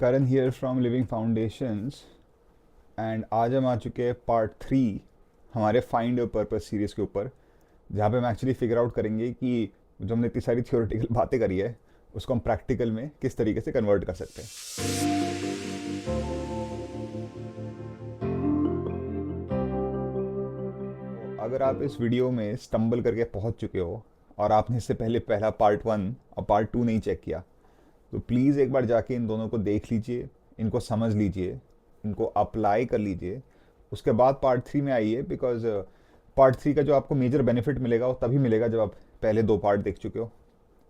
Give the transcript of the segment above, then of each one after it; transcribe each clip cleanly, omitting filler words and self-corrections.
Karan here from living foundations and आज हम आ चुके हैं पार्ट 3 हमारे फाइंड योर पर्पस सीरीज़ के ऊपर, जहाँ पे हम एक्चुअली फिगर आउट करेंगे कि जो हमने इतनी सारी थियोरेटिकल बातें करी है उसको हम प्रैक्टिकल में किस तरीके से कन्वर्ट कर सकते हैं। तो अगर आप इस वीडियो में स्टम्बल करके पहुँच चुके हो और आपने इससे पहले पहला पार्ट 1 और पार्ट 2 नहीं चेक किया, तो प्लीज़ एक बार जाके इन दोनों को देख लीजिए, इनको समझ लीजिए, इनको अप्लाई कर लीजिए। उसके बाद पार्ट 3 में आइए, बिकॉज पार्ट 3 का जो आपको मेजर बेनिफिट मिलेगा वो तभी मिलेगा जब आप पहले 2 पार्ट देख चुके हो।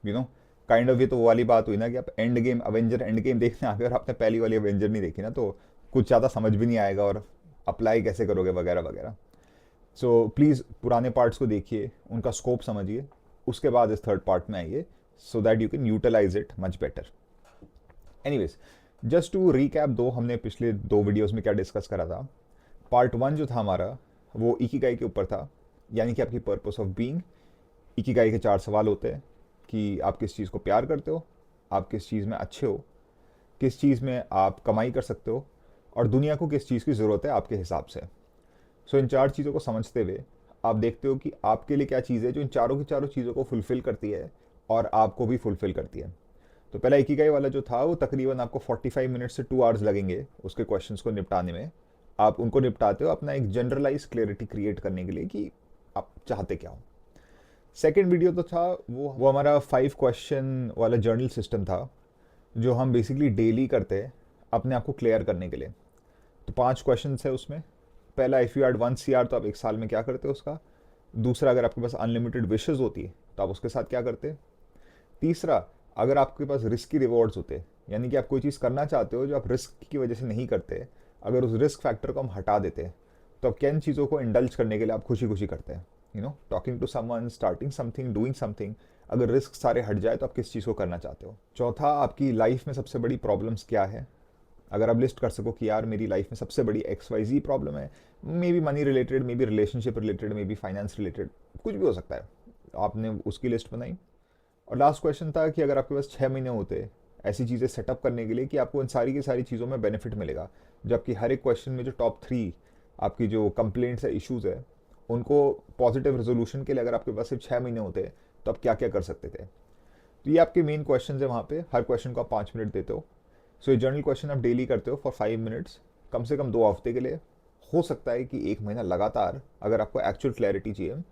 यू नो काइंड ऑफ ये तो वो वाली बात हुई ना कि आप end game Avenger end game देखने आ गए और आपने पहली वाली अवेंजर नहीं देखी ना, तो कुछ ज़्यादा समझ भी नहीं आएगा और अप्लाई कैसे करोगे वगैरह वगैरह। सो प्लीज़ पुराने पार्ट्स को देखिए, उनका स्कोप समझिए, उसके बाद इस थर्ड पार्ट में आइए so that you can utilise it much better. Anyways, just to recap, दो हमने पिछले 2 वीडियोस में क्या डिस्कस करा था। पार्ट 1 जो था हमारा वो इकिगाई के ऊपर था, यानी कि आपकी पर्पस ऑफ बीइंग। इकिगाई के 4 सवाल होते हैं कि आप किस चीज़ को प्यार करते हो, आप किस चीज़ में अच्छे हो, किस चीज़ में आप कमाई कर सकते हो, और दुनिया को किस चीज़ की ज़रूरत है आपके हिसाब से। सो इन 4 चीज़ों को समझते हुए आप देखते हो कि आपके लिए क्या चीज़ है जो इन चारों की चारों चीज़ों को फुलफ़िल करती है और आपको भी फुलफ़िल करती है। तो पहला इकिगाई वाला जो था वो तकरीबन आपको 45 मिनट से 2 आवर्स लगेंगे उसके क्वेश्चंस को निपटाने में। आप उनको निपटाते हो अपना एक जनरलाइज क्लियरिटी क्रिएट करने के लिए कि आप चाहते क्या हो। सेकेंड वीडियो तो था वो हमारा 5 क्वेश्चन वाला जर्नल सिस्टम था, जो हम बेसिकली डेली करते हैं अपने आप को क्लियर करने के लिए। तो 5 क्वेश्चन है उसमें। पहला, इफ़ यू हैड 1 CR तो आप एक साल में क्या करते हो उसका। दूसरा, अगर आपके पास अनलिमिटेड विशेज़ होती तो आप उसके साथ क्या करते। तीसरा, अगर आपके पास रिस्की रिवॉर्ड्स होते, यानी कि आप कोई चीज़ करना चाहते हो जो आप रिस्क की वजह से नहीं करते, अगर उस रिस्क फैक्टर को हम हटा देते तो आप किन चीज़ों को इंडल्ज करने के लिए आप खुशी खुशी करते हैं। Talking to someone, starting something, doing something. अगर रिस्क सारे हट जाए तो आप किस चीज़ को करना चाहते हो। चौथा, आपकी लाइफ में सबसे बड़ी प्रॉब्लम्स क्या है। अगर आप लिस्ट कर सको कि यार मेरी लाइफ में सबसे बड़ी XYZ प्रॉब्लम है, may be money related, may be relationship related, may be finance related, कुछ भी हो सकता है, आपने उसकी लिस्ट बनाई। और लास्ट क्वेश्चन था कि अगर आपके पास 6 महीने होते ऐसी चीज़ें सेटअप करने के लिए कि आपको इन सारी की सारी चीज़ों में बेनिफिट मिलेगा, जबकि हर एक क्वेश्चन में जो टॉप 3 आपकी जो कंप्लेंट्स है, इश्यूज़ है, उनको पॉजिटिव रेजोल्यूशन के लिए अगर आपके पास सिर्फ 6 महीने होते तो आप क्या क्या कर सकते थे। तो ये आपके मेन क्वेश्चन है। वहाँ पे हर क्वेश्चन को आप 5 मिनट देते हो। सो ये जर्नल क्वेश्चन आप डेली करते हो फॉर 5 मिनट्स, कम से कम 2 हफ्ते के लिए। हो सकता है कि 1 महीना लगातार, अगर आपको एक्चुअल क्लैरिटी चाहिए।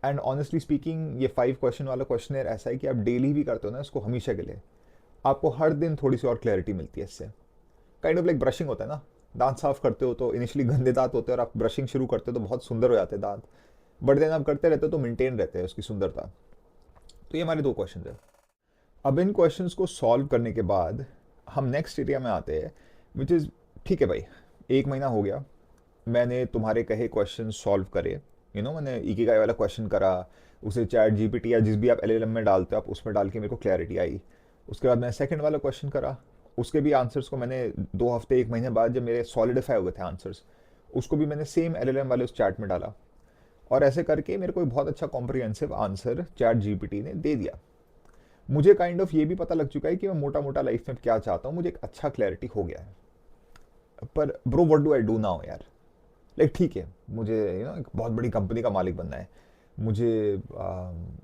एंड ऑनेस्टली स्पीकिंग, ये 5 क्वेश्चन वाला क्वेश्चन ऐसा है कि आप डेली भी करते हो ना इसको हमेशा के लिए, आपको हर दिन थोड़ी सी और क्लैरिटी मिलती है इससे। काइंड ऑफ लाइक ब्रशिंग होता है ना, दांत साफ करते हो तो इनिशियली गंदे दांत होते हैं और आप ब्रशिंग शुरू करते हो तो बहुत सुंदर हो जाते हैं दांत, बट देन आप करते रहते हो तो मेंटेन रहते हैं उसकी सुंदरता। तो ये हमारे 2 क्वेश्चन है। अब इन क्वेश्चंस को सॉल्व करने के बाद हम नेक्स्ट एरिया में आते हैं, विच इज़, ठीक है भाई, 1 महीना हो गया, मैंने तुम्हारे कहे क्वेश्चन सॉल्व करे। मैंने इकिगाई वाला क्वेश्चन करा, उसे ChatGPT या जिस भी आप LLM में डालते हो आप उसमें डाल के मेरे को क्लैरिटी आई। उसके बाद मैंने सेकंड वाला क्वेश्चन करा, उसके भी आंसर्स को मैंने 2 हफ्ते 1 महीने बाद जब मेरे सॉलिडिफाई हो गए थे आंसर्स, उसको भी मैंने सेम LLM वाले उस चैट में डाला। और ऐसे करके मेरे को एक बहुत अच्छा कॉम्प्रिहेंसिव आंसर ChatGPT ने दे दिया। मुझे काइंड ऑफ ये भी पता लग चुका है कि मैं मोटा मोटा लाइफ में क्या चाहता हूँ, मुझे एक अच्छा क्लैरिटी हो गया है। पर bro, what do I do now यार। लाइक ठीक है, मुझे एक बहुत बड़ी कंपनी का मालिक बनना है, मुझे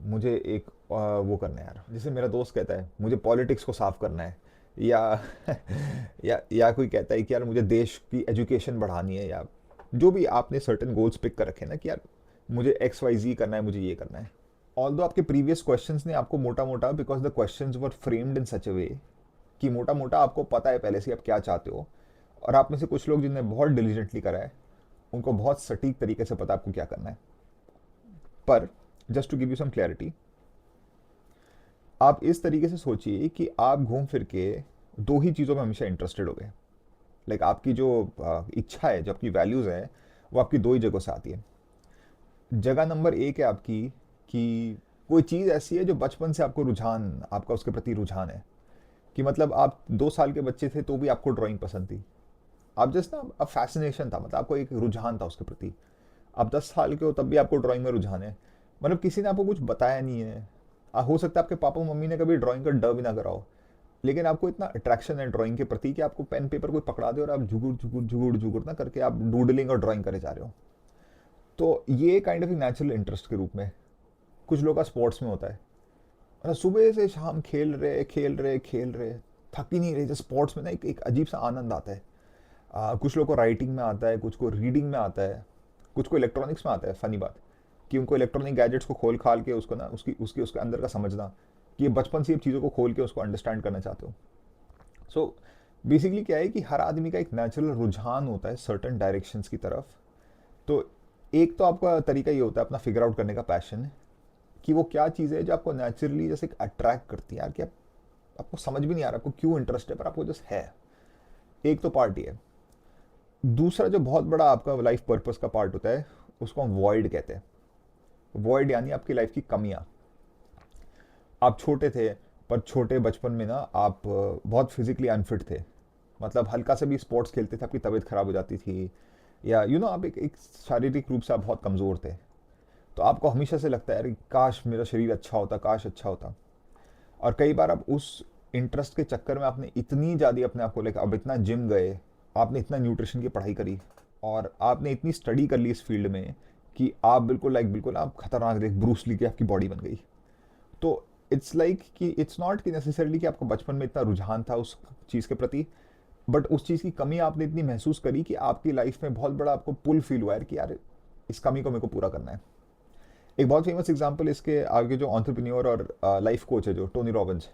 मुझे एक वो करना है यार, जैसे मेरा दोस्त कहता है मुझे पॉलिटिक्स को साफ करना है, या या कोई कहता है कि यार मुझे देश की एजुकेशन बढ़ानी है, या जो भी आपने सर्टेन गोल्स पिक कर रखे हैं ना कि यार मुझे XYZ करना है, मुझे ये करना है। ऑल दो आपके प्रीवियस क्वेश्चंस ने आपको मोटा मोटा, because the questions were framed in such a way कि मोटा मोटा आपको पता है पहले से आप क्या चाहते हो। और आप में से कुछ लोग जिनने बहुत डिलीजेंटली करा है उनको बहुत सटीक तरीके से पता आपको क्या करना है। पर just to give you some clarity, आप इस तरीके से सोचिए कि आप घूम फिर के 2 ही चीज़ों में हमेशा इंटरेस्टेड हो गए। लाइक आपकी जो इच्छा है, जो आपकी वैल्यूज़ है, वो आपकी 2 ही जगह से आती है। जगह नंबर 1 है आपकी कि कोई चीज़ ऐसी है जो बचपन से आपको रुझान, आपका उसके प्रति रुझान है, कि मतलब आप 2 साल के बच्चे थे तो भी आपको ड्राइंग पसंद थी। आप जस्ट ना, अब फैसिनेशन था, मतलब आपको एक रुझान था उसके प्रति। आप 10 साल के हो तब भी आपको ड्राइंग में रुझान है। मतलब किसी ने आपको कुछ बताया नहीं है। हो सकता है आपके पापा मम्मी ने कभी ड्राइंग का ड भी ना करा हो, लेकिन आपको इतना अट्रैक्शन है ड्राइंग के प्रति कि आपको पेन पेपर कोई पकड़ा दे और आप झुगुर झुगुर झुगुर झुगुर ना करके आप डूडलिंग और ड्राइंग करे जा रहे हो। तो ये काइंड ऑफ नेचुरल इंटरेस्ट के रूप में कुछ लोग का स्पोर्ट्स में होता है, मतलब सुबह से शाम खेल रहे खेल रहे खेल रहे, थक ही नहीं रहे। जैसे स्पोर्ट्स में ना एक अजीब सा आनंद आता है। कुछ लोग को राइटिंग में आता है, कुछ को रीडिंग में आता है, कुछ को इलेक्ट्रॉनिक्स में आता है। फनी बात कि उनको इलेक्ट्रॉनिक गैजेट्स को खोल खाल के उसको ना उसकी उसके उसके अंदर का समझना, कि ये बचपन से ये चीज़ों को खोल के उसको अंडरस्टैंड करना चाहते हो। सो बेसिकली क्या है कि हर आदमी का एक नेचुरल रुझान होता है सर्टन डायरेक्शंस की तरफ। तो एक तो आपका तरीका ये होता है अपना फिगर आउट करने का पैशन, कि वो क्या चीज़ है जो आपको नेचुरली जैसे अट्रैक्ट करती है यार, कि आपको समझ भी नहीं आ रहा आपको क्यों इंटरेस्ट है, पर आपको जस्ट है। एक तो पार्ट ये है। दूसरा जो बहुत बड़ा आपका लाइफ पर्पस का पार्ट होता है, उसको हम वॉइड कहते हैं। वॉइड यानी आपकी लाइफ की कमियां। आप छोटे थे, पर छोटे बचपन में ना आप बहुत फिजिकली अनफिट थे। मतलब हल्का से भी स्पोर्ट्स खेलते थे आपकी तबीयत खराब हो जाती थी, या आप एक शारीरिक रूप से आप बहुत कमज़ोर थे। तो आपको हमेशा से लगता है यार काश मेरा शरीर अच्छा होता, काश अच्छा होता। और कई बार आप उस इंटरेस्ट के चक्कर में आपने इतनी ज़्यादा अपने आप को लेकर अब इतना जिम गए, आपने इतना न्यूट्रिशन की पढ़ाई करी, और आपने इतनी स्टडी कर ली इस फील्ड में कि आप बिल्कुल बिल्कुल आप खतरनाक देख ब्रूस ली की आपकी बॉडी बन गई। तो इट्स कि इट्स नॉट कि नेसेसरली कि आपको बचपन में इतना रुझान था उस चीज़ के प्रति, बट उस चीज़ की कमी आपने इतनी महसूस करी कि आपकी लाइफ में बहुत बड़ा आपको पुल फील हुआ है कि यार इस कमी को मेरे को पूरा करना है। एक बहुत फेमस एग्जांपल इसके आगे जो एंटरप्रेन्योर और लाइफ कोच है जो टोनी रॉबिन्स।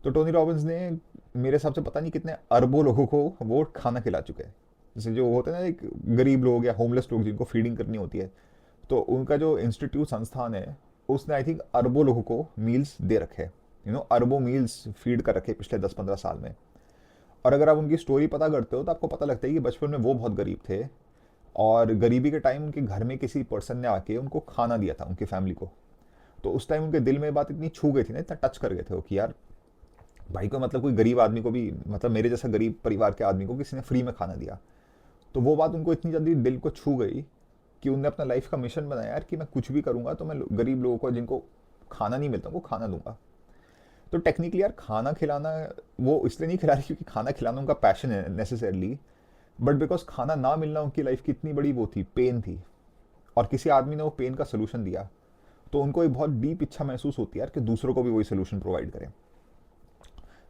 तो टोनी रॉबिन्स ने मेरे हिसाब से पता नहीं कितने अरबों लोगों को वो खाना खिला चुके हैं। जैसे जो होते हैं ना एक गरीब लोग या होमलेस लोग जिनको फीडिंग करनी होती है, तो उनका जो इंस्टीट्यूट संस्थान है उसने आई थिंक अरबों लोगों को मील्स दे रखे हैं। अरबों मील्स फीड कर रखे पिछले 10-15 साल में। और अगर आप उनकी स्टोरी पता करते हो तो आपको पता लगता है कि बचपन में वो बहुत गरीब थे, और गरीबी के टाइम उनके घर में किसी पर्सन ने आके उनको खाना दिया था उनकी फैमिली को। तो उस टाइम उनके दिल में बात इतनी छू गई थी ना, इतना टच कर गए थे वो कि यार भाई को मतलब कोई गरीब आदमी को भी, मतलब मेरे जैसा गरीब परिवार के आदमी को किसी ने फ्री में खाना दिया। तो वो बात उनको इतनी जल्दी दिल को छू गई कि उनने अपना लाइफ का मिशन बनाया यार कि मैं कुछ भी करूंगा तो मैं गरीब लोगों को जिनको खाना नहीं मिलता उनको खाना दूंगा। तो टेक्निकली यार खाना खिलाना वो इसलिए नहीं खिला रही क्योंकि खाना खिलाना उनका पैशन है नेसेसरली, बट बिकॉज खाना ना मिलना उनकी लाइफ की इतनी बड़ी वो थी, पेन थी, और किसी आदमी ने वो पेन का सोल्यूशन दिया। तो उनको एक बहुत डीप इच्छा महसूस होती है यार कि दूसरों को भी वही सोल्यूशन प्रोवाइड करें।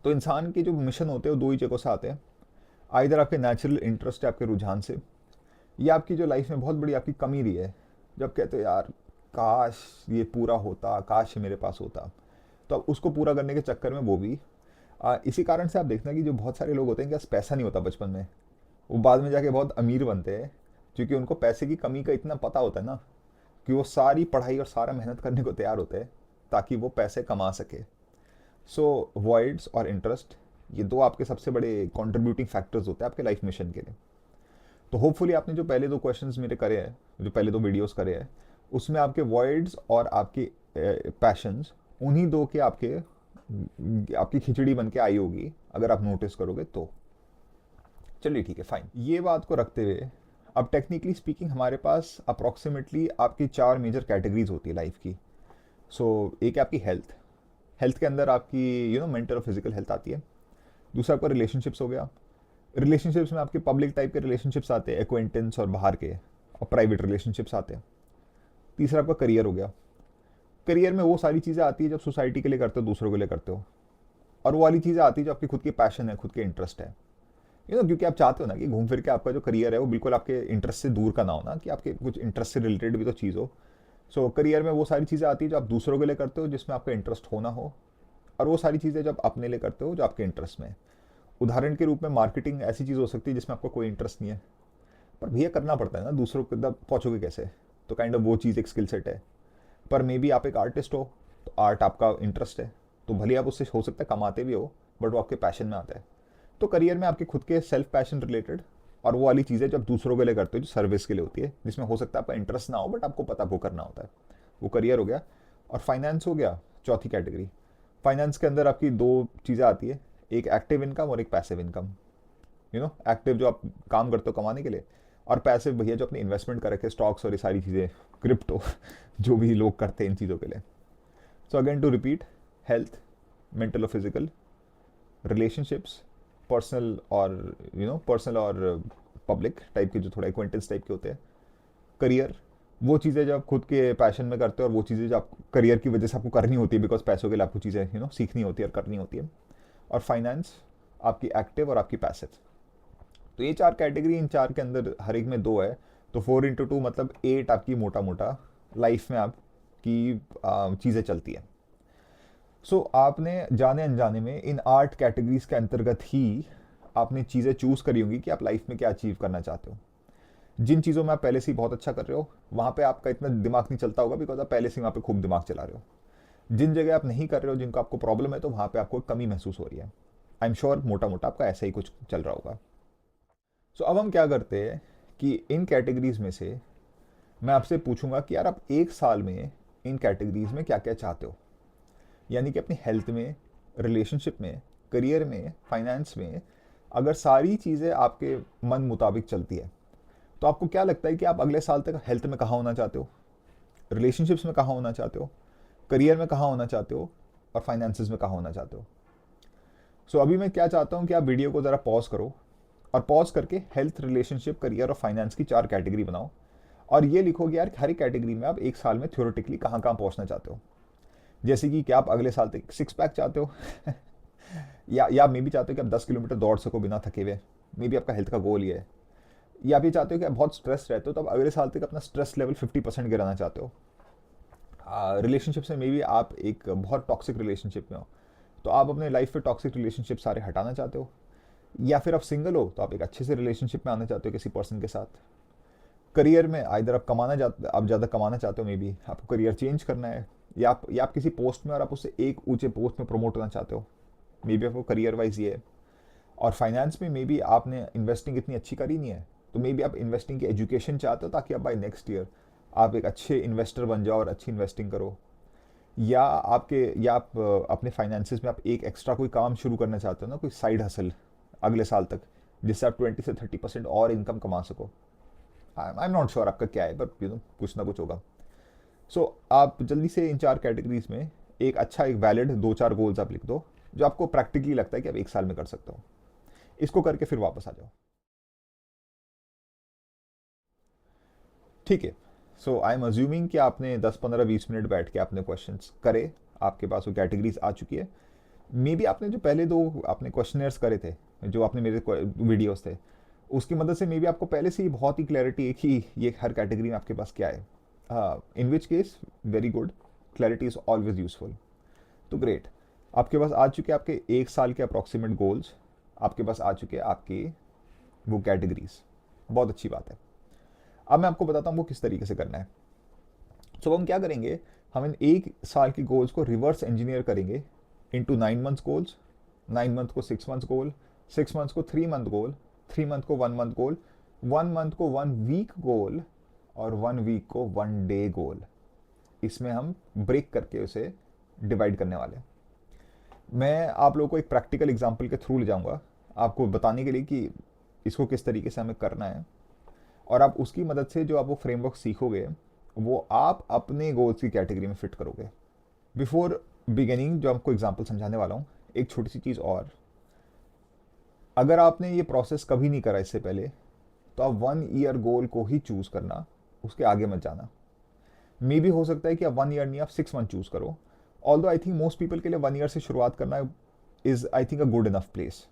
तो इंसान के जो मिशन होते हैं वो दो ही जगहों से आते हैं। आइधर आपके नेचुरल इंटरेस्ट है आपके रुझान से, या आपकी जो लाइफ में बहुत बड़ी आपकी कमी रही है, जब कहते हो यार काश ये पूरा होता, काश ये मेरे पास होता। तो अब उसको पूरा करने के चक्कर में वो भी इसी कारण से आप देखना कि जो बहुत सारे लोग होते हैं कि पास पैसा नहीं होता बचपन में, वो बाद में जाके बहुत अमीर बनते हैं, क्योंकि उनको पैसे की कमी का इतना पता होता है ना कि वो सारी पढ़ाई और सारा मेहनत करने को तैयार होते हैं ताकि वो पैसे कमा सके। सो वॉइड्स और इंटरेस्ट, ये दो आपके सबसे बड़े कंट्रीब्यूटिंग फैक्टर्स होते हैं आपके लाइफ मिशन के लिए। तो होपफुली आपने जो पहले दो क्वेश्चंस मेरे करे हैं, जो पहले दो वीडियोस करे हैं, उसमें आपके वॉइड्स और आपके पैशंस, उन्हीं दो के आपकी खिचड़ी बन के आई होगी अगर आप नोटिस करोगे तो। चलिए ठीक है, फाइन। ये बात को रखते हुए अब टेक्निकली स्पीकिंग हमारे पास अप्रॉक्सीमेटली आपकी चार मेजर कैटेगरीज होती है लाइफ की। एक है आपकी हेल्थ। हेल्थ के अंदर आपकी मेंटल और फिजिकल हेल्थ आती है। दूसरा आपका रिलेशनशिप्स हो गया। रिलेशनशिप्स में आपके पब्लिक टाइप के रिलेशनशिप्स आते हैं, एक्वेंटेंस और बाहर के, और प्राइवेट रिलेशनशिप्स आते हैं। तीसरा आपका करियर हो गया। करियर में वो सारी चीज़ें आती है जब सोसाइटी के लिए करते हो, दूसरों के लिए करते हो। और वो वाली चीज़ें आती है जो आपकी खुद की पैशन है, खुद के इंटरेस्ट है। क्योंकि आप चाहते हो ना कि घूम फिर के आपका जो करियर है वो बिल्कुल आपके इंटरेस्ट से दूर का ना हो ना, कि आपके कुछ इंटरेस्ट से रिलेटेड भी तो चीज़ हो। करियर में वो सारी चीज़ें आती है जो आप दूसरों के लिए करते हो जिसमें आपका इंटरेस्ट होना हो, और वो सारी चीज़ें जब अपने लिए करते हो जो आपके इंटरेस्ट में है। उदाहरण के रूप में मार्केटिंग ऐसी चीज़ हो सकती है जिसमें आपको कोई इंटरेस्ट नहीं है, पर भैया करना पड़ता है ना, दूसरों के तक पहुँचोगे कैसे। तो काइंड ऑफ वो चीज़ एक स्किल सेट है। पर मे बी आप एक आर्टिस्ट हो, तो आर्ट आपका इंटरेस्ट है, तो भले आप उससे हो सकता है कमाते भी हो, बट वो आपके पैशन में आता है। तो करियर में आपके खुद के सेल्फ पैशन रिलेटेड, और वो वाली चीज़ें जब दूसरों के लिए करते हो जो सर्विस के लिए होती है, जिसमें हो सकता है आपका इंटरेस्ट ना हो बट आपको पता वो करना होता है, वो करियर हो गया। और फाइनेंस हो गया चौथी कैटेगरी। फाइनेंस के अंदर आपकी दो चीज़ें आती है, एक एक्टिव इनकम और एक पैसिव इनकम। एक्टिव जो आप काम करते हो कमाने के लिए, और पैसिव भैया जो अपनी इन्वेस्टमेंट कर रखे, स्टॉक्स और ये सारी चीज़ें, क्रिप्टो जो भी लोग करते हैं इन चीज़ों के लिए। So again to repeat, health, mental और फिजिकल, रिलेशनशिप्स, पर्सनल और पर्सनल और पब्लिक टाइप के, जो थोड़ा एक्वेंटेंस टाइप के होते हैं, करियर, वो चीज़ें जो आप खुद के पैशन में करते हो और वो चीज़ें जो आप करियर की वजह से आपको करनी होती है, बिकॉज पैसों के लिए आपको चीज़ें सीखनी होती है और करनी होती है। और फाइनेंस, आपकी एक्टिव और आपकी पैसिव। तो ये चार कैटेगरी, इन चार के अंदर हर एक में दो है, तो 4x2 मतलब 8 आपकी मोटा मोटा लाइफ में आपकी चीज़ें चलती है। सो आपने जाने अनजाने में इन 8 कैटेगरीज के अंतर्गत ही आपने चीज़ें चूज़ करी होंगी कि आप लाइफ में क्या अचीव करना चाहते हो। जिन चीज़ों में आप पहले से ही बहुत अच्छा कर रहे हो, वहाँ पे आपका इतना दिमाग नहीं चलता होगा, बिकॉज आप पहले से ही वहाँ पे खूब दिमाग चला रहे हो। जिन जगह आप नहीं कर रहे हो, जिनको आपको प्रॉब्लम है, तो वहाँ पे आपको कमी महसूस हो रही है। आई एम श्योर मोटा मोटा आपका ऐसा ही कुछ चल रहा होगा। सो अब हम क्या करते हैं कि इन कैटेगरीज में से मैं आपसे पूछूंगा कि यार आप एक साल में इन कैटेगरीज में क्या क्या चाहते हो। यानी कि अपनी हेल्थ में, रिलेशनशिप में, करियर में, फाइनेंस में, अगर सारी चीज़ें आपके मन मुताबिक चलती है, तो आपको क्या लगता है कि आप अगले साल तक हेल्थ में कहाँ होना चाहते हो, रिलेशनशिप्स में कहाँ होना चाहते हो, करियर में कहाँ होना चाहते हो, और फाइनेंसिस में कहाँ होना चाहते हो। सो अभी मैं क्या चाहता हूँ कि आप वीडियो को ज़रा पॉज करो और पॉज करके हेल्थ, रिलेशनशिप, करियर और फाइनेंस की 4 कैटेगरी बनाओ और ये लिखोगे यार हर एक कैटेगरी में आप एक साल में थ्योरेटिकली कहाँ कहाँ पहुँचना चाहते हो। जैसे कि क्या आप अगले साल तक 6 पैक चाहते हो या मे भी चाहते हो कि आप 10 किलोमीटर दौड़ सको बिना थके हुए, मे बी आपका हेल्थ का गोल ये है। या आप ये चाहते हो कि आप बहुत स्ट्रेस रहते हो, तो आप अगले साल तक अपना स्ट्रेस लेवल 50% गिराना चाहते हो। रिलेशनशिप से मे बी आप एक बहुत टॉक्सिक रिलेशनशिप में हो, तो आप अपने लाइफ में टॉक्सिक रिलेशनशिप सारे हटाना चाहते हो। या फिर आप सिंगल हो, तो आप एक अच्छे से रिलेशनशिप में आना चाहते हो किसी पर्सन के साथ। करियर में आइधर आप ज़्यादा कमाना चाहते हो, मे बी आपको करियर चेंज करना है, या आप किसी पोस्ट में और आप उससे एक ऊंचे पोस्ट में प्रमोट होना चाहते हो, मे बी आपको करियर वाइज ये है। और फाइनेंस में मे बी आपने इन्वेस्टिंग इतनी अच्छी करी नहीं है, तो मे बी आप इन्वेस्टिंग की एजुकेशन चाहते हो ताकि आप बाई नेक्स्ट ईयर आप एक अच्छे इन्वेस्टर बन जाओ और अच्छी इन्वेस्टिंग करो। या आप अपने फाइनेंसिस में आप एक एक्स्ट्रा कोई काम शुरू करना चाहते हो ना, कोई साइड हसल अगले साल तक, जिससे आप 20 से 30% और इनकम कमा सको। आई एम नॉट श्योर आपका क्या है, बट कुछ ना कुछ होगा। आप जल्दी से इन 4 कैटेगरीज में एक वैलिड 2-4 गोल्स आप लिख दो, जो आपको प्रैक्टिकली लगता है कि आप एक साल में कर सकते हो। इसको करके फिर वापस आ जाओ। ठीक है। सो आई एम अज्यूमिंग कि आपने 10-15-20 मिनट बैठ के आपने क्वेश्चंस करे, आपके पास वो कैटेगरीज आ चुकी है। मे बी आपने जो पहले 2 आपने क्वेश्चनर्स करे थे, जो आपने मेरे वीडियोस थे, उसकी मदद से मे बी आपको पहले से ही बहुत ही क्लैरिटी है कि ये हर कैटेगरी में आपके पास क्या है। In which case very good, clarity is always useful. तो ग्रेट, आपके पास आ चुके हैं आपके एक साल के अप्रॉक्सीमेट गोल्स, आपके पास आ चुके हैं आपके वो कैटेगरीज। बहुत अच्छी बात है। अब मैं आपको बताता हूँ वो किस तरीके से करना है। हम क्या करेंगे, हम इन एक साल के गोल्स को रिवर्स इंजीनियर करेंगे इनटू 9 मंथ्स गोल्स, 9 मंथ को 6 मंथ्स गोल, 6 मंथ्स को 3 मंथ गोल, 3 मंथ को 1 मंथ गोल, 1 मंथ को 1 वीक गोल, और 1 वीक को 1 डे गोल। इसमें हम ब्रेक करके उसे डिवाइड करने वाले हैं। मैं आप लोगों को एक प्रैक्टिकल एग्जांपल के थ्रू ले जाऊंगा, आपको बताने के लिए कि इसको किस तरीके से हमें करना है, और आप उसकी मदद से जो आप वो फ्रेमवर्क सीखोगे, वो आप अपने गोल्स की कैटेगरी में फिट करोगे। बिफोर बिगिनिंग जो आपको एग्जांपल समझाने वाला हूँ, एक छोटी सी चीज़ और, अगर आपने ये प्रोसेस कभी नहीं करा इससे पहले, तो आप 1 ईयर गोल को ही चूज़ करना, उसके आगे मत जाना। मे भी हो सकता है कि आप 1 ईयर नहीं, आप 6 मंथ चूज़ करो। Although I think most people के लिए 1 ईयर से शुरुआत करना is I think a good enough place,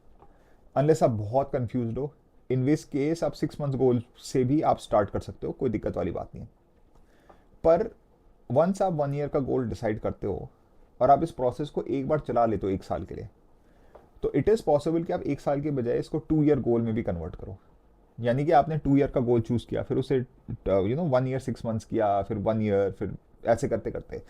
unless आप बहुत कंफ्यूज हो। इन विच केस आप 6 मंथ गोल से भी आप स्टार्ट कर सकते हो, कोई दिक्कत वाली बात नहीं है। पर वंस आप 1 ईयर का गोल डिसाइड करते हो और आप इस प्रोसेस को एक बार चला लेते हो एक साल के लिए, तो इट इज़ पॉसिबल कि आप एक साल के बजाय इसको 2 ईयर गोल में भी कन्वर्ट करो। यानी कि आपने 2 ईयर का गोल चूज़ किया, फिर उसे 1 ईयर 6 मंथ्स किया, फिर 1 ईयर, फिर ऐसे करते करते,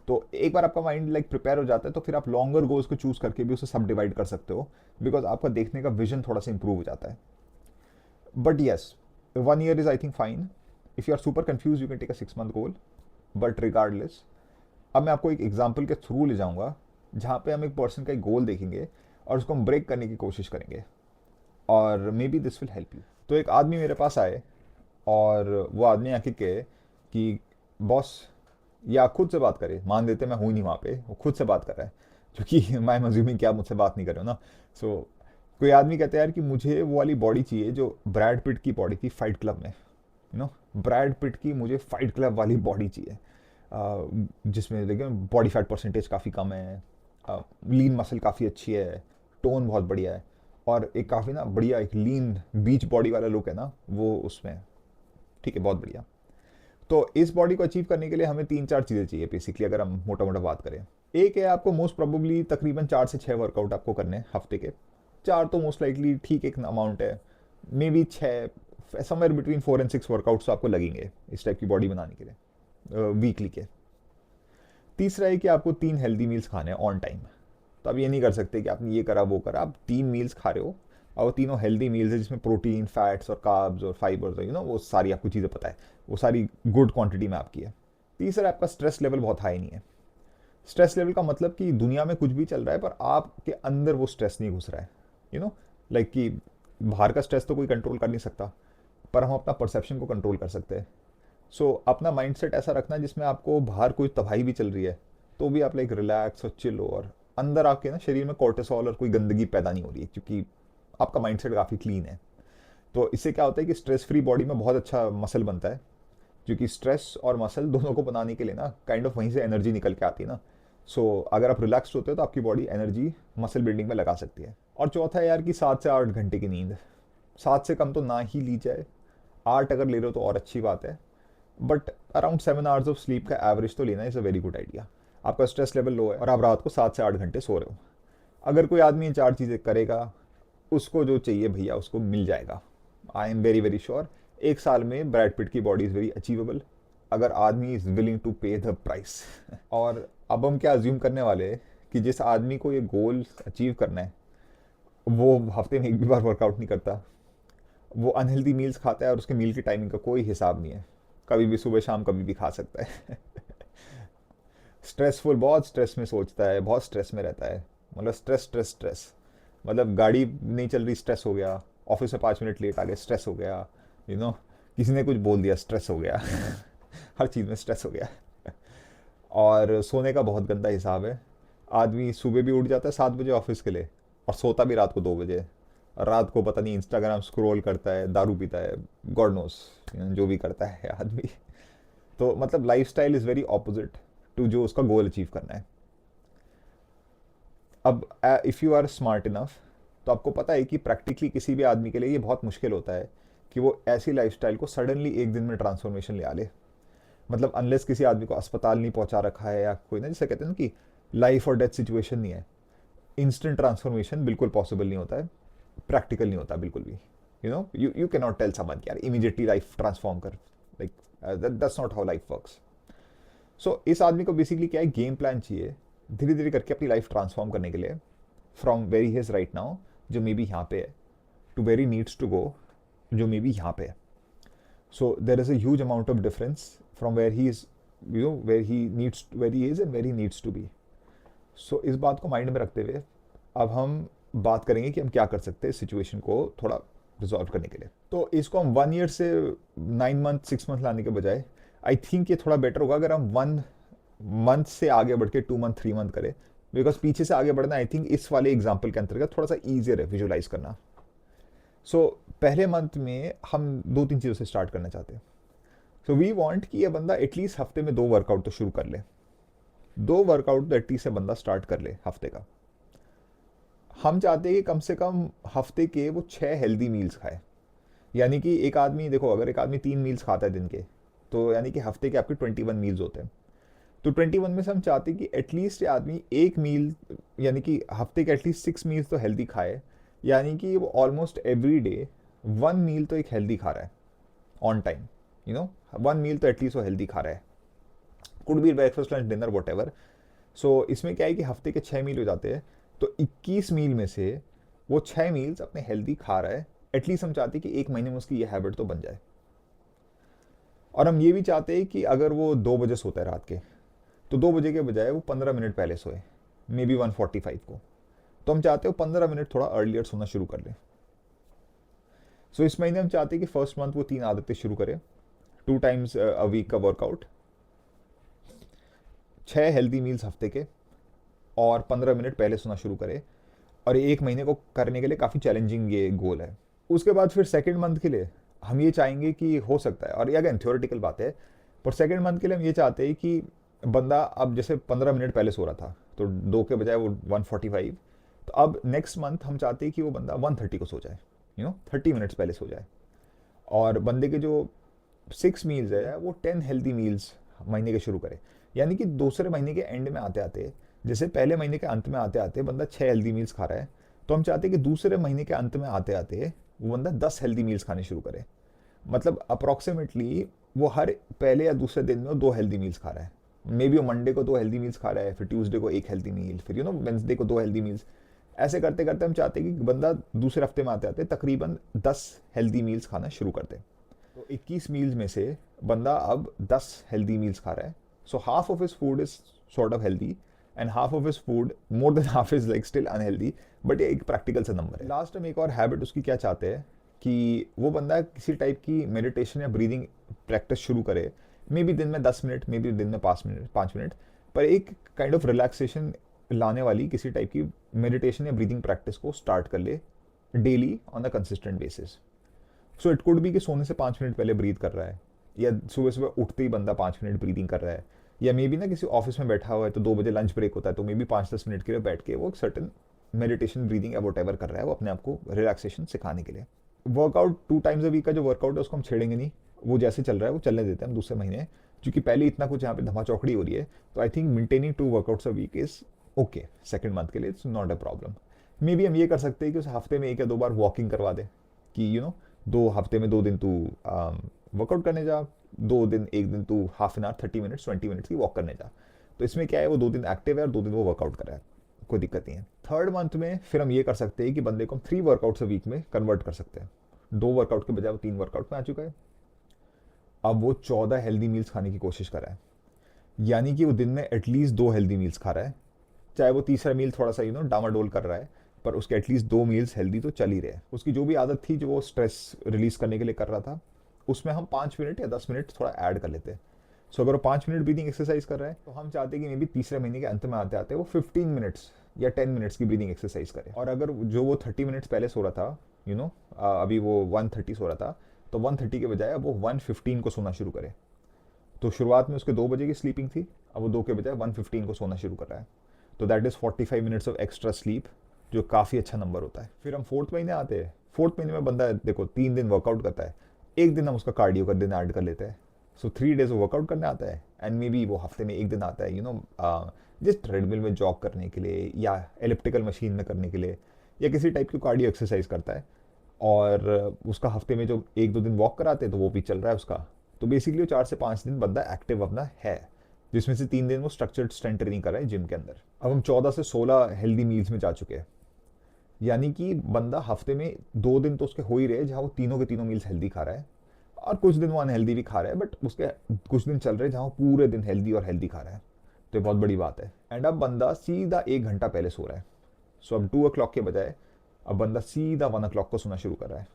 तो एक बार आपका माइंड लाइक प्रिपेयर हो जाता है, तो फिर आप लॉन्गर गोल्स को चूज़ करके भी उसे सब डिवाइड कर सकते हो, बिकॉज आपका देखने का विजन थोड़ा सा इंप्रूव हो जाता है। But yes, 1 year is I think fine. If you are super confuse, you can take a 6 month goal. But regardless, अब मैं आपको एक एग्जाम्पल के थ्रू ले जाऊंगा, जहाँ पे हम एक पर्सन का एक गोल देखेंगे और उसको हम ब्रेक करने की कोशिश करेंगे, और may be this will help you. तो एक आदमी मेरे पास आए, और वो आदमी आके कहे कि बॉस, या खुद से बात करे, मान लेते मैं हूँ नहीं वहाँ पे, वो खुद से बात कर रहा है, क्योंकि मैं अज्यूमिंग कि आप मुझसे बात नहीं कर रहे हो ना। सो कोई आदमी कहता है यार कि मुझे वो वाली बॉडी चाहिए जो ब्रैड पिट की बॉडी थी फाइट क्लब में, यू नो, ब्रैड पिट की मुझे फाइट क्लब वाली बॉडी चाहिए, जिसमें देखिए बॉडी फैट परसेंटेज काफ़ी कम है, लीन मसल काफ़ी अच्छी है, टोन बहुत बढ़िया है, और एक काफ़ी ना बढ़िया एक लीन बीच बॉडी वाला लुक है ना वो उसमें। ठीक है, बहुत बढ़िया। तो इस बॉडी को अचीव करने के लिए हमें 3-4 चीज़ें चाहिए बेसिकली, अगर हम मोटा मोटा बात करें। एक है, आपको मोस्ट प्रोबेबली तकरीबन 4 से 6 वर्कआउट आपको करने हैं हफ्ते के। 4 तो मोस्ट लाइकली ठीक एक अमाउंट है, मे बी 6, समवेयर बिटवीन 4 और 6 वर्कआउट्स तो आपको लगेंगे इस टाइप की बॉडी बनाने के लिए वीकली के। तीसरा है कि आपको 3 हेल्दी मील्स खाने हैं ऑन टाइम। तो आप ये नहीं कर सकते कि आपने ये करा वो करा, आप 3 मील्स खा रहे हो और वो तीनों हेल्दी मील्स है जिसमें प्रोटीन, फैट्स और कार्ब्स और फाइबर्स, यू नो, वो सारी आपको चीज़ें पता है, वो सारी गुड क्वांटिटी में आपकी है। तीसरा, आपका स्ट्रेस लेवल बहुत हाई नहीं है। स्ट्रेस लेवल का मतलब कि दुनिया में कुछ भी चल रहा है पर आपके अंदर वो स्ट्रेस नहीं घुस रहा है, यू नो, लाइक कि बाहर का स्ट्रेस तो कोई कंट्रोल कर नहीं सकता, पर हम अपना परसेप्शन को कंट्रोल कर सकते हैं। सो अपना माइंडसेट ऐसा रखना जिसमें आपको बाहर कोई तबाही भी चल रही है तो भी आप लाइक रिलैक्स और चिल हो, और अंदर आपके ना शरीर में कोर्टिसोल और कोई गंदगी पैदा नहीं हो रही है क्योंकि आपका माइंडसेट काफ़ी क्लीन है। तो इससे क्या होता है कि स्ट्रेस फ्री बॉडी में बहुत अच्छा मसल बनता है, क्योंकि स्ट्रेस और मसल दोनों को बनाने के लिए ना काइंड ऑफ वहीं से एनर्जी निकल के आती है ना। सो अगर आप रिलैक्स्ड होते हो तो आपकी बॉडी एनर्जी मसल बिल्डिंग में लगा सकती है। और चौथा है यार कि 7 से 8 घंटे की नींद, 7 से कम तो ना ही ली जाए, 8 अगर ले रहे हो तो और अच्छी बात है, but around 7 hours of sleep का एवरेज तो लेना is a very good idea. आपका स्ट्रेस लेवल लो है और आप रात को 7 से 8 घंटे सो रहे हो, अगर कोई आदमी ये 4 चीज़ें करेगा उसको जो चाहिए भैया उसको मिल जाएगा। आई एम वेरी वेरी श्योर 1 साल में ब्रैड पिट की बॉडी इज़ वेरी अचीवेबल, अगर आदमी इज़ विलिंग टू पे द प्राइस। और अब हम क्या अज्यूम करने वाले हैं कि जिस आदमी को ये गोल अचीव करना है वो हफ्ते में एक भी बार वर्कआउट नहीं करता, वो अनहेल्दी मील्स खाता है और उसके मील की टाइमिंग का कोई हिसाब नहीं है, कभी भी सुबह शाम कभी भी खा सकता है। स्ट्रेसफुल, बहुत स्ट्रेस में सोचता है, बहुत स्ट्रेस में रहता है, मतलब स्ट्रेस स्ट्रेस स्ट्रेस, मतलब गाड़ी नहीं चल रही स्ट्रेस हो गया, ऑफिस में 5 मिनट लेट आ गए स्ट्रेस हो गया, यू नो, किसी ने कुछ बोल दिया स्ट्रेस हो गया। हर चीज़ में स्ट्रेस हो गया। और सोने का बहुत गंदा हिसाब है, आदमी सुबह भी उठ जाता है 7 बजे ऑफिस के लिए और सोता भी रात को 2 बजे, रात को पता नहीं इंस्टाग्राम स्क्रॉल करता है, दारू पीता है, गॉड नोस जो भी करता है आदमी। तो मतलब life style is very opposite to जो उसका गोल अचीव करना है। अब if you are smart enough तो आपको पता है कि प्रैक्टिकली किसी भी आदमी के लिए ये बहुत मुश्किल होता है कि वो ऐसी लाइफस्टाइल को सडनली एक दिन में ट्रांसफॉर्मेशन ले आ ले। मतलब अनलेस किसी आदमी को अस्पताल नहीं पहुंचा रखा है या कोई ना, जैसे कहते हैं ना कि लाइफ और डेथ सिचुएशन नहीं है, इंस्टेंट ट्रांसफॉर्मेशन बिल्कुल पॉसिबल नहीं होता है, प्रैक्टिकल नहीं होता बिल्कुल भी। You know, you can not tell someone यार इमीडिएटली लाइफ ट्रांसफॉर्म कर, like that's not how life works. So इस आदमी को बेसिकली क्या है, गेम प्लान चाहिए धीरे धीरे करके अपनी लाइफ ट्रांसफॉर्म करने के लिए, from very his right now जो मे बी यहाँ पे है to very needs to go जो मे बी यहाँ पे है। So there is a huge amount of difference from where he is, you know, where he needs, where he is and where he needs to be. सो इस बात को mind में रखते हुए अब हम बात करेंगे कि हम क्या कर सकते हैं सिचुएशन को थोड़ा रिजॉल्व करने के लिए। तो इसको हम 1 ईयर से 9 मंथ 6 मंथ लाने के बजाय आई थिंक ये थोड़ा बेटर होगा अगर हम 1 मंथ से आगे बढ़ के 2 मंथ 3 मंथ करें, बिकॉज पीछे से आगे बढ़ना आई थिंक इस वाले एग्जाम्पल के अंतर्गत थोड़ा सा ईजियर है विजुलाइज करना। सो पहले मंथ में हम 2-3 चीज़ों से स्टार्ट करना चाहते हैं। सो वी वांट कि ये बंदा एटलीस्ट हफ्ते में 2 वर्कआउट तो शुरू कर ले, 2 वर्कआउट तो एटलीस्ट से बंदा स्टार्ट कर ले हफ्ते का। हम चाहते हैं कि कम से कम हफ्ते के वो 6 हेल्दी मील्स खाए, यानी कि एक आदमी देखो अगर एक आदमी 3 मील्स खाता है दिन के, तो यानी कि हफ्ते के आपके 21 मील्स होते हैं। तो 21 में से हम चाहते हैं कि एटलीस्ट ये आदमी एक मील, यानी कि हफ्ते के एटलीस्ट 6 मील्स तो हेल्दी खाए, यानी कि वो ऑलमोस्ट एवरी डे 1 मील तो एक हेल्दी खा रहा है on time, you know, 1 meal तो एटलीस्ट वो हेल्दी खा रहा है, could be breakfast lunch dinner whatever. So इसमें क्या है कि हफ्ते के 6 मील हो जाते हैं, तो 21 मील में से वो 6 मील्स अपने हेल्दी खा रहा है। एटलीस्ट हम चाहते हैं कि एक महीने में उसकी ये हैबिट तो बन जाए। और हम ये भी चाहते हैं कि अगर वो 2 बजे सोता है रात के, तो 2 बजे के बजाय वो 15 मिनट पहले सोए, मे बी 1:45 को, तो हम चाहते हो 15 मिनट थोड़ा अर्लियर सोना शुरू कर ले। सो इस महीने हम चाहते हैं कि फर्स्ट मंथ वो 3 आदतें शुरू करे, 2 टाइम्स अ वीक का वर्कआउट, 6 हेल्दी मील्स हफ्ते के, और 15 मिनट पहले सोना शुरू करे। और ये 1 महीने को करने के लिए काफ़ी चैलेंजिंग ये गोल है। उसके बाद फिर सेकेंड मंथ के लिए हम ये चाहेंगे कि हो सकता है, और ये अगेन थ्योरेटिकल बात है, पर सेकेंड मंथ के लिए हम ये चाहते हैं कि बंदा अब जैसे 15 मिनट पहले सो रहा था तो 2 के बजाय वो 1:45, तो अब नेक्स्ट मंथ हम चाहते हैं कि वो बंदा 1:30 को सो जाए, 30 मिनट्स पहले सो जाए। और बंदे के जो 6 मील्स है वो 10 हेल्दी मील्स महीने के शुरू करे। यानी कि दूसरे महीने के एंड में आते आते, जैसे पहले महीने के अंत में आते आते बंदा 6 हेल्दी मील्स खा रहा है, तो हम चाहते हैं कि दूसरे महीने के अंत में आते आते वो बंदा 10 हेल्दी मील्स खाने शुरू करे। मतलब अप्रॉक्सीमेटली वो हर पहले या दूसरे दिन में वो 2 हेल्दी मील्स खा रहा है। मे बी वो मंडे को 2 हेल्दी मील्स खा रहा है, फिर ट्यूसडे को 1 हेल्दी मील, फिर वेंसडे को 2 हेल्दी मील्स। ऐसे करते करते हम चाहते हैं कि बंदा दूसरे हफ्ते में आते आते तकरीबन 10 हेल्दी मील्स खाना शुरू कर दे। तो 21 मील्स में से बंदा अब 10 हेल्दी मील्स खा रहा है। So half of his food is sort of healthy and half of his food, more than half is like still unhealthy, but ये एक प्रैक्टिकल सा नंबर है। लास्ट में एक और हैबिट उसकी क्या चाहते हैं कि वो बंदा किसी टाइप की मेडिटेशन या ब्रीदिंग प्रैक्टिस शुरू करे। मे बी दिन में 10 मिनट, मे बी दिन में 5 मिनट, पर एक काइंड ऑफ रिलैक्सेशन लाने वाली किसी टाइप की मेडिटेशन या ब्रीदिंग प्रैक्टिस को स्टार्ट कर ले daily on a consistent basis. So it could be कि सोने से 5 मिनट पहले ब्रीथ कर रहा है, या सुबह सुबह उठते ही बंदा 5 मिनट ब्रीदिंग कर रहा है, या मे बी ना किसी ऑफिस में बैठा हुआ है तो 2 बजे लंच ब्रेक होता है, तो मे बी 5-10 मिनट के लिए बैठ के वो सर्टन मेडिटेशन ब्रीदिंग या वट एवर कर रहा है वो अपने आप को रिलैक्सेशन सिखाने के लिए। वर्कआउट 2 टाइम्स अ वीक का जो वर्कआउट है उसको हम छेड़ेंगे नहीं, वो जैसे चल रहा है वो चलने देते हैं हम दूसरे महीने, क्योंकि पहले इतना कुछ यहाँ पे धमा चौकड़ी हो रही है। तो I think maintaining 2 workouts a week is okay second month के लिए, it's not a problem. Maybe हम ये कर सकते हैं कि उस हफ्ते में 1 या 2 बार वॉकिंग करवा दे, कि 2 हफ्ते में 2 दिन तू वर्कआउट करने जा, 2 दिन 1 दिन तू half an hour 30 minutes 20 minutes की वॉक करने जा। तो इसमें क्या है, वो 2 दिन एक्टिव है और 2 दिन वो वर्कआउट कर रहा है, कोई दिक्कत नहीं है। थर्ड मंथ में फिर हम ये कर सकते हैं कि बंदे को हम 3 वर्कआउट्स अ वीक में कन्वर्ट कर सकते हैं। 2 वर्कआउट के बजाय वो 3 वर्कआउट में आ चुका है। अब वो 14 हेल्दी मील्स खाने की कोशिश कर रहा है, यानी कि वो दिन में एटलीस्ट 2 हेल्दी मील्स खा रहा है। चाहे वो तीसरा मील थोड़ा सा डामाडोल कर रहा है, पर उसके एटलीस्ट 2 मील्स हेल्दी तो चल ही रहे। उसकी जो भी आदत थी जो वो स्ट्रेस रिलीज करने के लिए कर रहा था, उसमें हम 5 मिनट या 10 मिनट थोड़ा ऐड कर लेते हैं। सो अगर वो 5 मिनट ब्रीदिंग एक्सरसाइज कर रहा है, तो हम चाहते हैं कि मे बी तीसरे महीने के अंत में आते आते वो 15 मिनट्स या 10 मिनट्स की ब्रीदिंग एक्सरसाइज करे। और अगर जो वो 30 मिनट्स पहले सो रहा था, अभी वो 1:30 सो रहा था, तो 1:30 के बजाय अब वो 1:15 को सोना शुरू करे। तो शुरुआत में उसके 2 बजे की स्लीपिंग थी, अब वो 2 के बजाय 1:15 को सोना शुरू कर रहा है। तो that is 45 minutes of extra sleep, जो काफ़ी अच्छा नंबर होता है। फिर हम फोर्थ महीने आते हैं। फोर्थ महीने में बंदा देखो 3 दिन वर्कआउट करता है, एक दिन हम उसका कार्डियो का दिन ऐड कर लेते हैं। सो 3 डेज वो वर्कआउट करने आता है, एंड मे बी वो हफ्ते में एक दिन आता है जिस ट्रेडमिल में जॉग करने के लिए या एलिप्टिकल मशीन में करने के लिए, या किसी टाइप की कार्डियो एक्सरसाइज करता है। और उसका हफ्ते में जो 1-2 दिन वॉक कराते हैं तो वो भी चल रहा है उसका। तो बेसिकली वो 4 से 5 दिन बंदा एक्टिव अपना है, जिसमें से 3 दिन वो स्ट्रक्चर्ड स्ट्रेंथ ट्रेनिंग कर रहा है जिम के अंदर। अब हम 14 से 16 हेल्दी मील्स में जा चुके हैं, यानी कि बंदा हफ्ते में 2 दिन तो उसके हो ही रहे जहाँ वो तीनों के तीनों मील्स हेल्दी खा रहा है, और कुछ दिन वो अनहेल्दी भी खा रहा है, बट उसके कुछ दिन चल रहे हैं जहाँ वो पूरे दिन हेल्दी और हेल्दी खा रहा है। तो ये बहुत बड़ी बात है। एंड अब बंदा सीधा 1 घंटा पहले सो रहा है। सो अब 2 o'clock के बजाय अब बंदा सीधा 1 o'clock को सोना शुरू कर रहा है,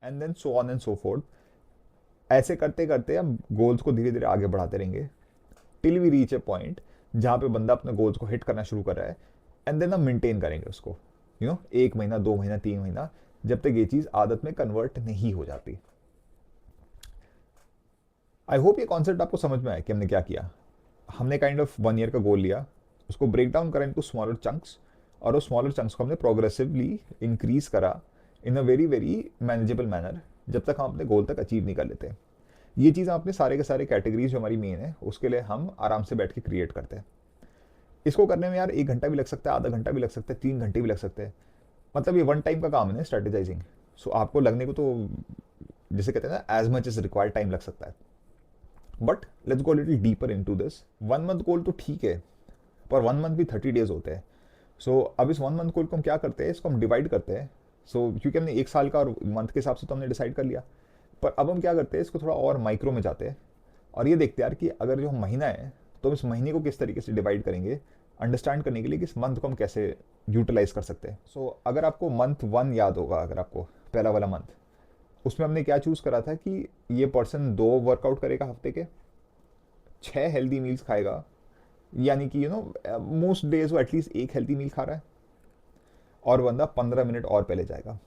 and then so on and so forth. ऐसे करते करते हम गोल्स को धीरे धीरे आगे बढ़ाते रहेंगे till we reach a point जहाँ पे बंदा अपने गोल्स को हिट करना शुरू कर रहा है, एंड देन हम मेंटेन करेंगे उसको 1 महीना, 2 महीना, 3 महीना, जब तक ये चीज़ आदत में कन्वर्ट नहीं हो जाती। आई होप ये कॉन्सेप्ट आपको समझ में आया कि हमने क्या किया। हमने काइंड ऑफ 1 ईयर का गोल लिया, उसको ब्रेक डाउन करा इनटू स्मॉलर चंक्स, और उस स्मॉलर चंक्स को हमने प्रोग्रेसिवली इंक्रीज करा in a very very manageable manner, जब तक हम अपने गोल तक अचीव नहीं कर लेते। ये चीज़ अपने सारे के सारे कैटेगरीज जो हमारी मेन है उसके लिए हम आराम से बैठ के क्रिएट करते हैं। इसको करने में यार 1 घंटा भी लग सकता है, आधा घंटा भी लग सकता है, 3 घंटे भी लग सकते हैं। मतलब ये वन टाइम का काम है ना स्ट्रेटेजाइजिंग। सो आपको लगने को तो जिसे कहते हैं ना as much is required time लग सकता है, but let's go little deeper into this. 1 month goal तो ठीक है, पर 1 मंथ भी 30 डेज होते हैं। सो अब इस 1 मंथ गोल को हम क्या करते हैं, इसको हम डिवाइड करते हैं। क्योंकि हमने 1 साल का और मंथ के हिसाब से तो हमने डिसाइड कर लिया, पर अब हम क्या करते हैं, इसको थोड़ा और माइक्रो में जाते हैं, और ये देखते हैं यार कि अगर जो महीना है तो हम इस महीने को किस तरीके से डिवाइड करेंगे, अंडरस्टैंड करने के लिए कि इस मंथ को हम कैसे यूटिलाइज कर सकते हैं। अगर आपको मंथ 1 याद होगा, अगर आपको पहला वाला मंथ, उसमें हमने क्या चूज़ करा था कि ये पर्सन 2 वर्कआउट करेगा हफ्ते के, 6 हेल्दी मील्स खाएगा, यानी कि मोस्ट डेज वो एटलीस्ट एक हेल्थी मील खा रहा है, और बंदा 15 मिनट और पहले जाएगा।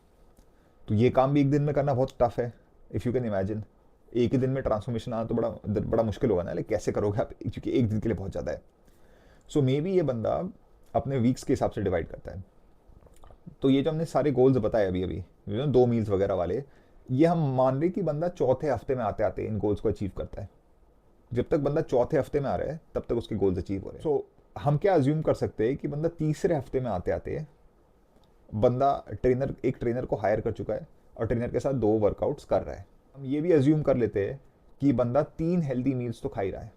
तो ये काम भी एक दिन में करना बहुत टफ है, इफ़ यू कैन इमेजिन। एक ही दिन में ट्रांसफॉर्मेशन आना तो बड़ा बड़ा मुश्किल होगा ना, लेकिन कैसे करोगे आप, क्योंकि एक दिन के लिए बहुत ज़्यादा है। सो मे बी ये बंदा अपने वीक्स के हिसाब से डिवाइड करता है। तो ये जो हमने सारे गोल्स बताए अभी अभी, 2 मील्स वगैरह वाले, ये हम मान रहे कि बंदा चौथे हफ्ते में आते आते इन गोल्स को अचीव करता है। जब तक बंदा चौथे हफ्ते में आ रहा है तब तक उसके गोल्स अचीव हो रहे हैं। सो हम क्या अज्यूम कर सकते हैं कि बंदा तीसरे हफ्ते में आते आते बंदा एक ट्रेनर को हायर कर चुका है और ट्रेनर के साथ 2 वर्कआउट्स कर रहा है। हम ये भी अज्यूम कर लेते हैं कि बंदा 3 हेल्दी मील्स तो खा ही रहा है,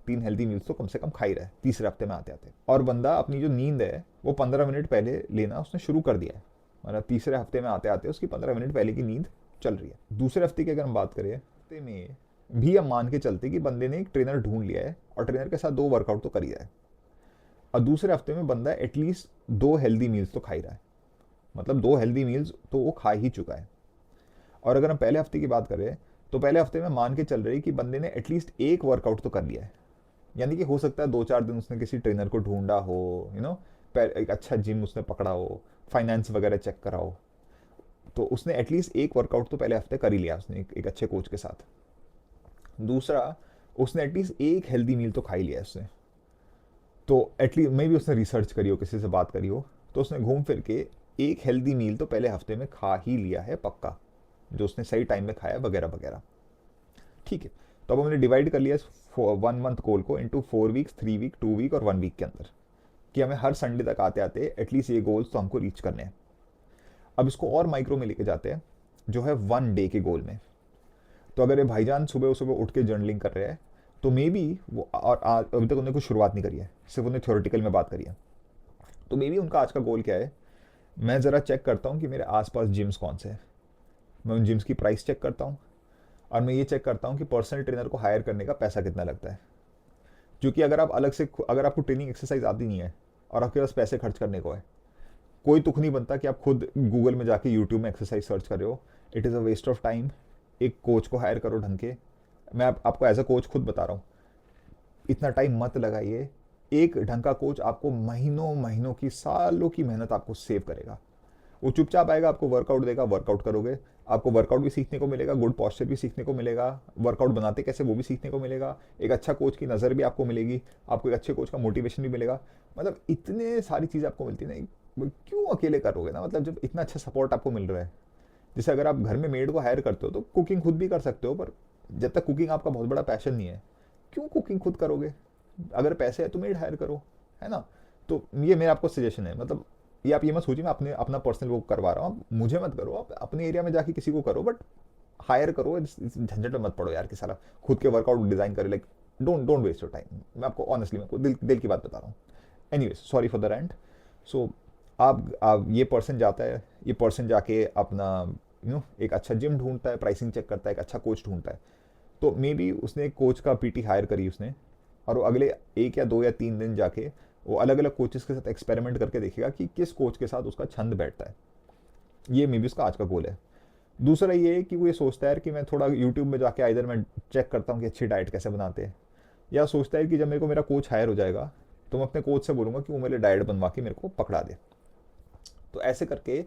3 हेल्दी मील्स तो कम से कम खा ही रहा है तीसरे हफ्ते में आते आते, और बंदा अपनी जो नींद है वो 15 मिनट पहले लेना उसने शुरू कर दिया है। मतलब तीसरे हफ्ते में आते आते उसकी 15 मिनट पहले की नींद चल रही है। दूसरे हफ्ते की अगर हम बात करें, हफ्ते में भी हम मान के चलते कि बंदे ने एक ट्रेनर ढूंढ लिया है और ट्रेनर के साथ 2 वर्कआउट तो कर ही रहा है, और दूसरे हफ्ते में बंदा एटलीस्ट 2 हेल्दी मील्स तो खा ही रहा है, मतलब 2 हेल्दी मील्स तो वो खा ही चुका है। और अगर हम पहले हफ्ते की बात करें तो पहले हफ्ते में मान के चल रही कि बंदे ने एटलीस्ट एक वर्कआउट तो कर लिया है। यानी कि हो सकता है 2-4 दिन उसने किसी ट्रेनर को ढूंढा हो, एक अच्छा जिम उसने पकड़ा हो, फाइनेंस वगैरह चेक करा हो, तो उसने एटलीस्ट एक वर्कआउट तो पहले हफ्ते कर ही लिया उसने एक अच्छे कोच के साथ। दूसरा, उसने एटलीस्ट एक हेल्दी मील तो खा ही लिया उसने। तो एटलीस्ट मे भी उसने रिसर्च करी हो, किसी से बात करी हो, तो उसने घूम फिर के एक हेल्दी मील तो पहले हफ्ते में खा ही लिया है पक्का, जो उसने सही टाइम में खाया वगैरह वगैरह। ठीक है, तो अब हमने डिवाइड कर लिया 1 मंथ गोल को इंटू 4 वीक्स, 3 वीक, 2 वीक और 1 वीक के अंदर, कि हमें हर संडे तक आते आते एटलीस्ट ये गोल्स तो हमको रीच करने हैं। अब इसको और माइक्रो में लेके जाते हैं, जो है 1 डे के गोल में। तो अगर ये भाईजान सुबह सुबह उठ के जर्नलिंग कर रहे हैं, तो मे बी वो, और अभी तक उन्होंने कुछ शुरुआत नहीं करी है, सिर्फ उन्हें थ्योरेटिकल में बात करी है, तो मे बी उनका आज का गोल क्या है, मैं ज़रा चेक करता हूँ कि मेरे आसपास जिम्स कौन से हैं, मैं उन जिम्स की प्राइस चेक करता हूँ, और मैं ये चेक करता हूँ कि पर्सनल ट्रेनर को हायर करने का पैसा कितना लगता है। क्योंकि अगर आप अलग से, अगर आपको ट्रेनिंग एक्सरसाइज आती नहीं है और आपके पास पैसे खर्च करने को है, कोई तुक नहीं बनता कि आप खुद गूगल में जाके यूट्यूब में एक्सरसाइज सर्च कर रहे हो। It is a waste of time. एक कोच को हायर करो ढंग के। मैं आपको एज अ कोच खुद बता रहा हूँ, इतना टाइम मत लगाइए। एक ढंग का कोच आपको महीनों महीनों की, सालों की मेहनत आपको सेव करेगा। वो चुपचाप आएगा, आपको वर्कआउट देगा, वर्कआउट करोगे, आपको वर्कआउट भी सीखने को मिलेगा, गुड पॉस्चर भी सीखने को मिलेगा, वर्कआउट बनाते कैसे वो भी सीखने को मिलेगा, एक अच्छा कोच की नज़र भी आपको मिलेगी, आपको एक अच्छे कोच का मोटिवेशन भी मिलेगा। मतलब इतने सारी चीज़ें आपको मिलती है ना, क्यों अकेले करोगे ना, मतलब जब इतना अच्छा सपोर्ट आपको मिल रहा है। जैसे अगर आप घर में मेड को हायर करते हो तो कुकिंग खुद भी कर सकते हो, पर जब तक कुकिंग आपका बहुत बड़ा पैशन नहीं है, क्यों कुकिंग खुद करोगे। अगर पैसे है तो मेड हायर करो, है ना। तो ये मेरा आपको सजेशन है। मतलब ये आप ये मत सोचिए मैं अपना पर्सनल वो करवा रहा हूँ, आप मुझे मत करो, आप अपने एरिया में जाके किसी को करो, बट हायर करो। इस झंझट में मत पड़ो यार कि साला खुद के वर्कआउट डिजाइन करे। Like don't don't waste your time. मैं आपको ऑनेस्टली, मैं आपको दिल की बात बता रहा हूँ। Anyways, sorry for the rant. So आप ये पर्सन जाता है, ये पर्सन जाके अपना एक अच्छा जिम ढूंढता है, प्राइसिंग चेक करता है, एक अच्छा कोच ढूंढता है। तो मे बी उसने एक कोच का पीटी हायर करी उसने, और वो अगले 1 या 2 या 3 दिन जाके वो अलग अलग कोचेस के साथ एक्सपेरिमेंट करके देखेगा कि किस कोच के साथ उसका छंद बैठता है। ये मे बी उसका आज का गोल है। दूसरा ये है कि वो ये सोचता है कि मैं थोड़ा यूट्यूब में जाके इधर मैं चेक करता हूँ कि अच्छी डाइट कैसे बनाते हैं, या सोचता है कि जब मेरे को मेरा कोच हायर हो जाएगा तो मैं अपने कोच से बोलूँगा कि वो मेरे डाइट बनवा के मेरे को पकड़ा दे। तो ऐसे करके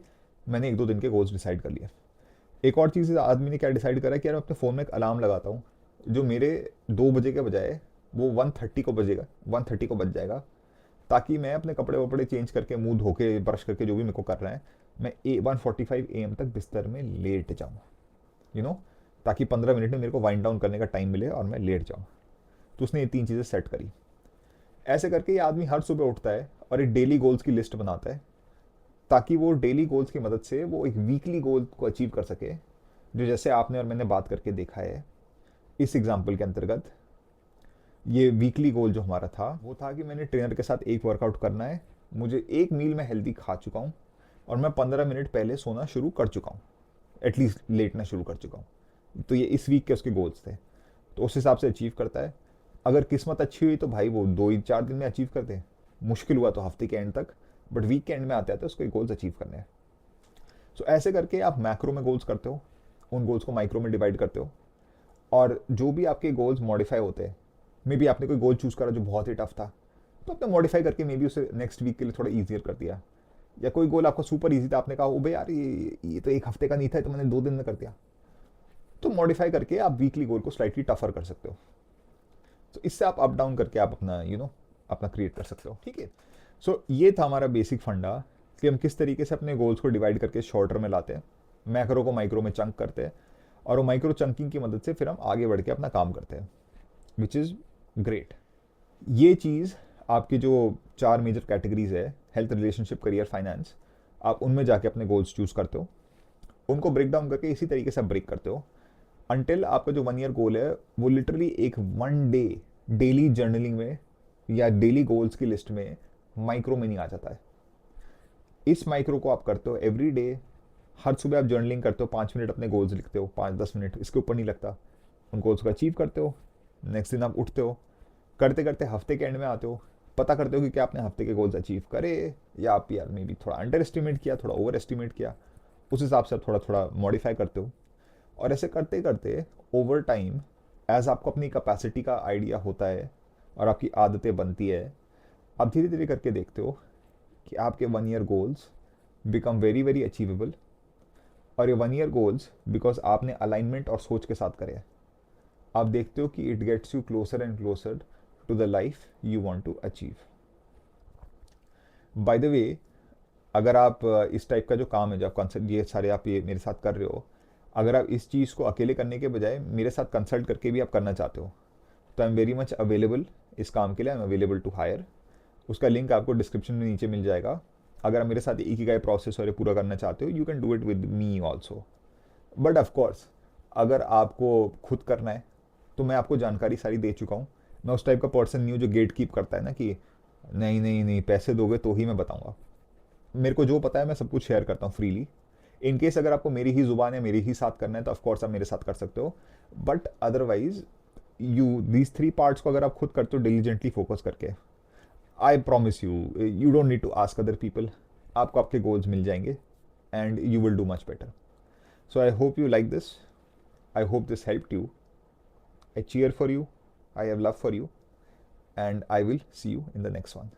मैंने 1-2 दिन के गोल्स डिसाइड कर लिए। एक और चीज़ आदमी ने क्या डिसाइड करा कि यार मैं अपने फ़ोन में एक अलार्म लगाता हूँ, जो मेरे 2 बजे के बजाय वो 1:30 को बजेगा, 1:30 को बज जाएगा, ताकि मैं अपने कपड़े वपड़े चेंज करके, मुंह धो के, ब्रश करके, जो भी मेरे को करना है, मैं 1:45 AM तक बिस्तर में लेट जाऊँ, यू नो ताकि 15 मिनट में मेरे को वाइंड डाउन करने का टाइम मिले और मैं लेट जाऊँ। तो उसने ये 3 चीज़ें सेट करी। ऐसे करके ये आदमी हर सुबह उठता है और एक डेली गोल्स की लिस्ट बनाता है, ताकि वो डेली गोल्स की मदद से वो एक वीकली गोल को अचीव कर सके, जो जैसे आपने और मैंने बात करके देखा है इस एग्जाम्पल के अंतर्गत। ये वीकली गोल जो हमारा था वो था कि मैंने ट्रेनर के साथ एक वर्कआउट करना है, मुझे एक मील में हेल्दी खा चुका हूँ, और मैं 15 मिनट पहले सोना शुरू कर चुका हूँ, एटलीस्ट लेटना शुरू कर चुका हूँ। तो ये इस वीक के उसके गोल्स थे। तो उस हिसाब से अचीव करता है। अगर किस्मत अच्छी हुई तो भाई वो 2 या 4 दिन में अचीव कर दे, मुश्किल हुआ तो हफ्ते के एंड तक, बट वीक के एंड में आते आते उसको गोल्स अचीव करने हैं। सो ऐसे करके आप मैक्रो में गोल्स करते हो, उन गोल्स को माइक्रो में डिवाइड करते हो, और जो भी आपके गोल्स मॉडिफाई होते हैं, मे बी आपने कोई गोल चूज़ करा जो बहुत ही टफ था, तो आपने मॉडिफाई करके मे बी उसे नेक्स्ट वीक के लिए थोड़ा ईजियर कर दिया। या कोई गोल आपका सुपर ईजी था, आपने कहा ओ भाई यार ये तो एक हफ्ते का नहीं था, तो मैंने 2 दिन में कर दिया। तो मॉडिफाई करके आप वीकली गोल को स्लाइटली टफर कर सकते हो। तो इससे आप अप डाउन करके आप अपना अपना क्रिएट कर सकते हो, ठीक है। सो ये था हमारा बेसिक फंडा कि हम किस तरीके से अपने गोल्स को डिवाइड करके शॉर्टर में लाते हैं, मैक्रो को माइक्रो में चंक करते हैं, और वो माइक्रो चंकिंग की मदद से फिर हम आगे बढ़ के अपना काम करते हैं, विच इज़ ग्रेट। ये चीज़ आपकी जो 4 मेजर कैटेगरीज है, हेल्थ, रिलेशनशिप, करियर, फाइनेंस, आप उनमें जाके अपने गोल्स चूज करते हो, उनको ब्रेक डाउन करके इसी तरीके से आप ब्रेक करते हो अंटिल आपका जो 1 ईयर गोल है वो लिटरली एक 1 डे डेली जर्नलिंग में या डेली गोल्स की लिस्ट में माइक्रो में नहीं आ जाता है। इस माइक्रो को आप करते हो एवरी डे। हर सुबह आप जर्नलिंग करते हो, 5 मिनट अपने गोल्स लिखते हो, 5-10 मिनट, इसके ऊपर नहीं लगता। उन गोल्स को अचीव करते हो, नेक्स्ट दिन आप उठते हो, करते करते हफ्ते के एंड में आते हो, पता करते हो कि क्या आपने हफ्ते के गोल्स अचीव करे या आप यार मे बी थोड़ा अंडर एस्टिमेट किया, थोड़ा ओवर एस्टिमेट किया। उस हिसाब से आप थोड़ा थोड़ा मॉडिफाई करते हो, और ऐसे करते करते ओवर टाइम एज आपको अपनी कैपेसिटी का आइडिया होता है और आपकी आदतें बनती है, आप धीरे धीरे करके देखते हो कि आपके 1 year goals become very very achievable. और ये 1 ईयर गोल्स बिकॉज आपने अलाइनमेंट और सोच के साथ करे हैं, आप देखते हो कि it gets you closer and closer to the life you want to achieve. By the way, अगर आप इस टाइप का जो काम है, जो आप कॉन्सेप्ट ये सारे आप ये मेरे साथ कर रहे हो, अगर आप इस चीज़ को अकेले करने के बजाय मेरे साथ कंसल्ट करके भी आप करना चाहते हो, तो I am very much available इस काम के लिए। I am available to hire. उसका लिंक आपको डिस्क्रिप्शन में नीचे मिल जाएगा। अगर आप मेरे साथ एक ही प्रोसेस और ये पूरा करना चाहते हो, you can do it with me also. But of course अगर आपको खुद करना है तो मैं आपको जानकारी सारी दे चुका हूँ। मैं उस टाइप का पर्सन नहीं हूँ जो गेट कीप करता है ना, कि नहीं नहीं नहीं पैसे दोगे तो ही मैं बताऊँगा। मेरे को जो पता है मैं सब कुछ शेयर करता हूँ फ्रीली। इन केस अगर आपको मेरी ही जुबान है, मेरे ही साथ करना है, तो ऑफकोर्स आप मेरे साथ कर सकते हो। बट अदरवाइज दीज 3 पार्ट्स को अगर आप खुद करते हो डिलीजेंटली फोकस करके, I promise you don't need to ask other people, आपको आपके गोल्स मिल जाएंगे and you will do much better. So I hope you like this, I hope this helped you. I cheer for you, I have love for you, and I will see you in the next one.